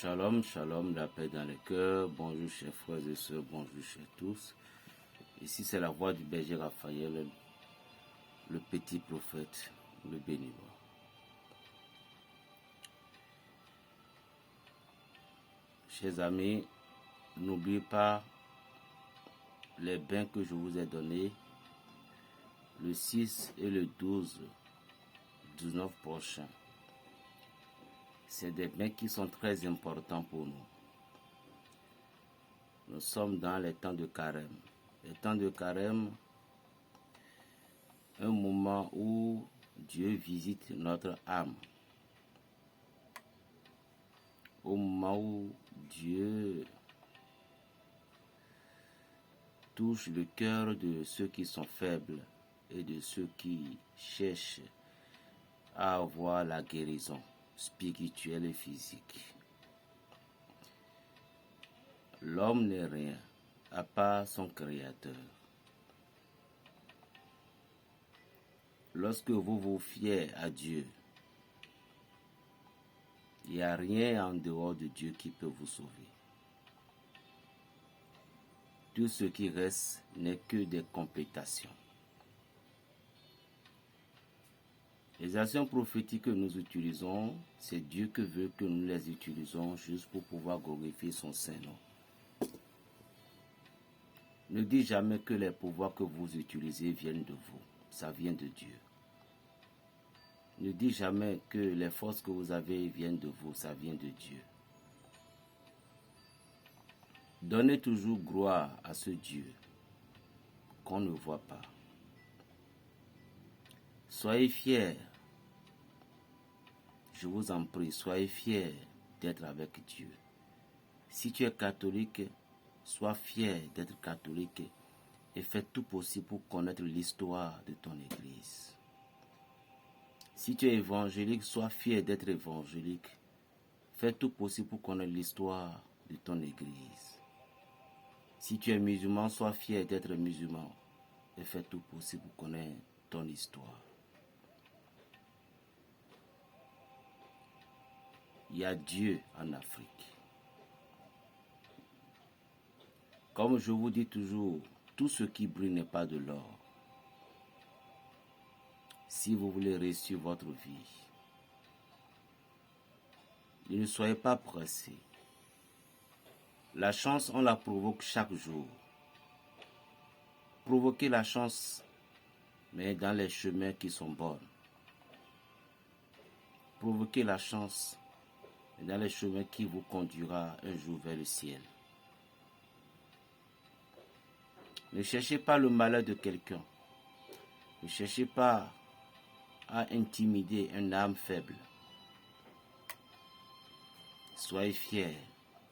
Shalom, shalom, la paix dans les cœurs. Bonjour chers frères et sœurs, bonjour chers tous. Ici c'est la voix du berger Raphaël, le petit prophète, le béni. Chers amis, n'oubliez pas les bains que je vous ai donnés le 6 et le 12 prochain. C'est des bains qui sont très importants pour nous. Nous sommes dans les temps de carême. Les temps de carême, un moment où Dieu visite notre âme. Au moment où Dieu touche le cœur de ceux qui sont faibles et de ceux qui cherchent à avoir la guérison spirituelle et physique. L'homme n'est rien à part son Créateur. Lorsque vous vous fiez à Dieu, il n'y a rien en dehors de Dieu qui peut vous sauver. Tout ce qui reste n'est que des complétations. Les actions prophétiques que nous utilisons, c'est Dieu qui veut que nous les utilisons juste pour pouvoir glorifier son Saint-Nom. Ne dites jamais que les pouvoirs que vous utilisez viennent de vous. Ça vient de Dieu. Ne dites jamais que les forces que vous avez viennent de vous. Ça vient de Dieu. Donnez toujours gloire à ce Dieu qu'on ne voit pas. Soyez fiers. Je vous en prie, soyez fiers d'être avec Dieu. Si tu es catholique, sois fier d'être catholique et fais tout possible pour connaître l'histoire de ton église. Si tu es évangélique, sois fier d'être évangélique. Fais tout possible pour connaître l'histoire de ton église. Si tu es musulman, sois fier d'être musulman et fais tout possible pour connaître ton histoire. Il y a Dieu en Afrique. Comme je vous dis toujours, tout ce qui brille n'est pas de l'or. Si vous voulez réussir votre vie, ne soyez pas pressés. La chance, on la provoque chaque jour. Provoquez la chance, mais dans les chemins qui sont bons. Provoquez la chance, mais dans les chemins qui vous conduira un jour vers le ciel. Ne cherchez pas le malheur de quelqu'un. Ne cherchez pas à intimider une âme faible. Soyez fiers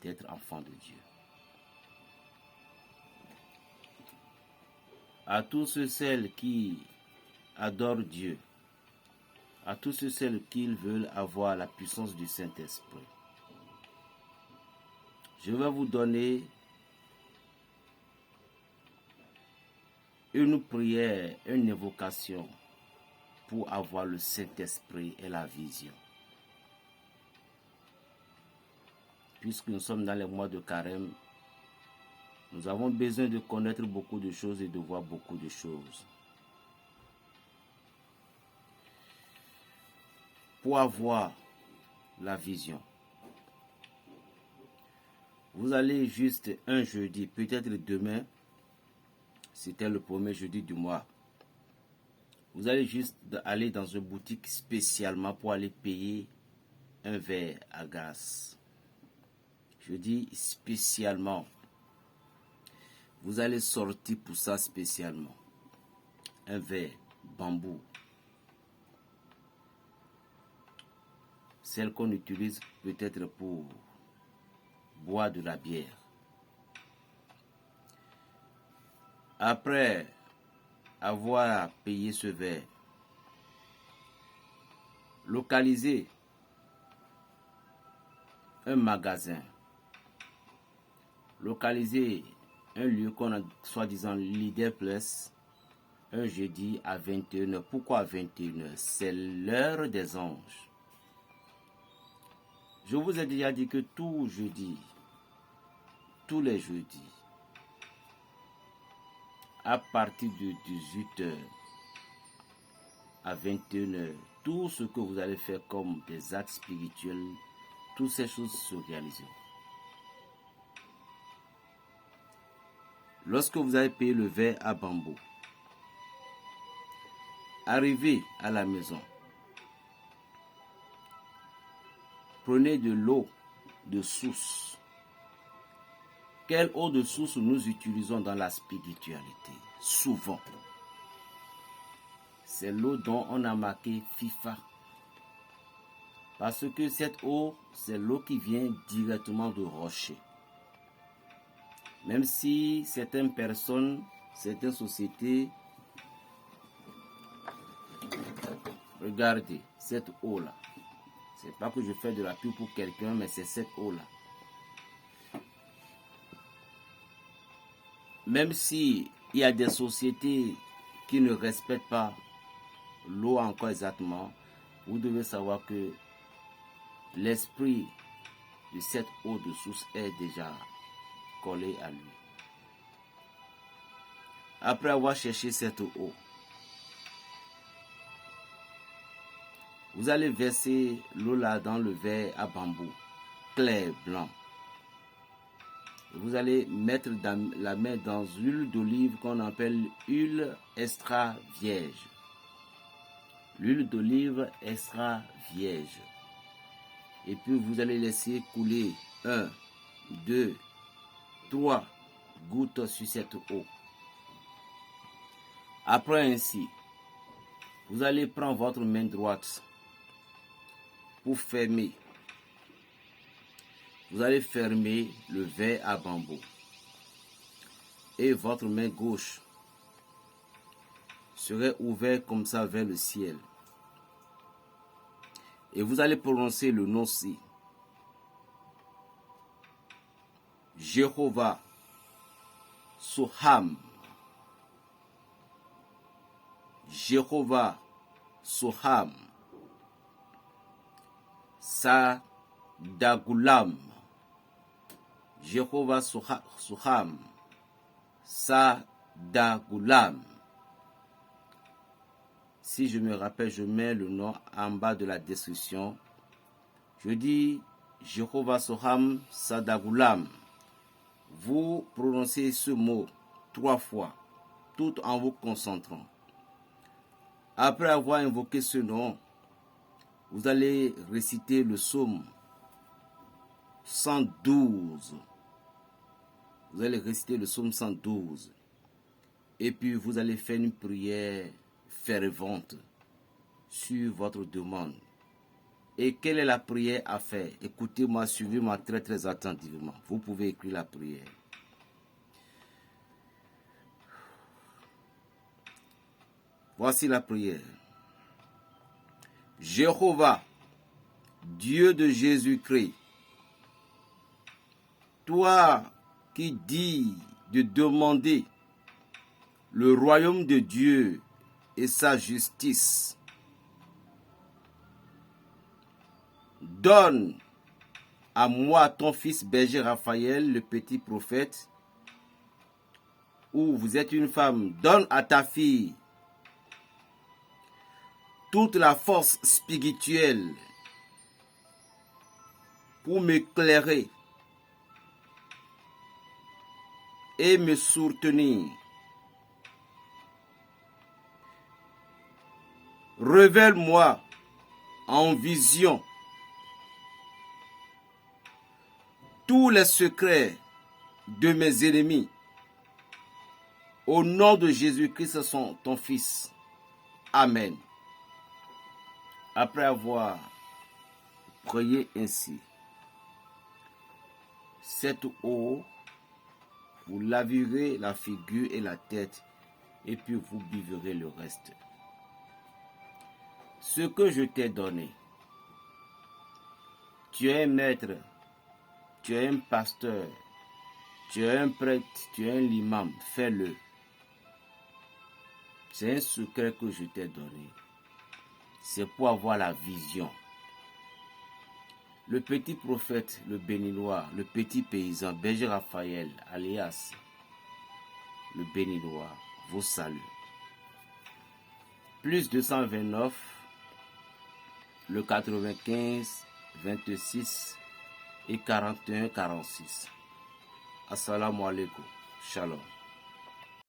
d'être enfants de Dieu. À tous ceux celles qui adorent Dieu, à tous ceux celles qui veulent avoir la puissance du Saint-Esprit, je vais vous donner une prière, une évocation pour avoir le Saint-Esprit et la vision. Puisque nous sommes dans les mois de carême, nous avons besoin de connaître beaucoup de choses et de voir beaucoup de choses. Pour avoir la vision, vous allez juste un jeudi, peut-être demain, c'était le premier jeudi du mois. Vous allez juste aller dans une boutique spécialement pour aller payer un verre à gaz. Je dis spécialement. Vous allez sortir pour ça spécialement. Un verre bambou. Celle qu'on utilise peut-être pour boire de la bière. Après avoir payé ce verre, localisez un magasin. Localisez un lieu qu'on a soi-disant Leader Plus un jeudi à 21h. Pourquoi à 21h? C'est l'heure des anges. Je vous ai déjà dit que tous les jeudis, à partir de 18h à 21h, tout ce que vous allez faire comme des actes spirituels, toutes ces choses se réaliseront. Lorsque vous avez payé le verre à bambou, arrivez à la maison, prenez de l'eau de source. Quelle eau de source nous utilisons dans la spiritualité? Souvent. C'est l'eau dont on a marqué FIFA. Parce que cette eau, c'est l'eau qui vient directement de rocher. Même si certaines personnes, certaines sociétés, regardez cette eau-là. C'est pas que je fais de la pub pour quelqu'un, mais c'est cette eau-là. Même si il y a des sociétés qui ne respectent pas l'eau encore exactement, vous devez savoir que l'esprit de cette eau de source est déjà collé à lui. Après avoir cherché cette eau, vous allez verser l'eau là dans le verre à bambou, clair, blanc. Vous allez mettre la main dans l'huile d'olive qu'on appelle huile extra vierge. L'huile d'olive extra vierge. Et puis vous allez laisser couler 1, 2, 3 gouttes sur cette eau. Après ainsi, vous allez prendre votre main droite pour fermer. Vous allez fermer le verre à bambou. Et votre main gauche serait ouverte comme ça vers le ciel. Et vous allez prononcer le nom-ci. Jéhovah Soham. Jéhovah Soham. Sadagulam. Jéhovah Soham. Sadagulam. Si je me rappelle, je mets le nom en bas de la description. Je dis Jéhovah Soham Sadagulam. Vous prononcez ce mot 3 fois, tout en vous concentrant. Après avoir invoqué ce nom, vous allez réciter le psaume 112. Vous allez réciter le psaume 112. Et puis vous allez faire une prière fervente sur votre demande. Et quelle est la prière à faire? Écoutez-moi, suivez-moi très très attentivement. Vous pouvez écrire la prière. Voici la prière. Jéhovah, Dieu de Jésus-Christ, toi qui dis de demander le royaume de Dieu et sa justice, donne à moi, ton fils berger Raphaël, le petit prophète, ou vous êtes une femme, donne à ta fille toute la force spirituelle pour m'éclairer et me soutenir. Révèle-moi en vision tous les secrets de mes ennemis. Au nom de Jésus-Christ, ton Fils. Amen. Après avoir prié ainsi, cette eau, vous laverez la figure et la tête, et puis vous buverez le reste. Ce que je t'ai donné, tu es un maître, tu es un pasteur, tu es un prêtre, tu es un imam, fais-le. C'est un secret que je t'ai donné. C'est pour avoir la vision. Le petit prophète, le béninois, le petit paysan, Berger Raphaël, alias le béninois, vous salue. Plus 229, le 95, 26 et 41, 46. Assalamu alaikum. Shalom.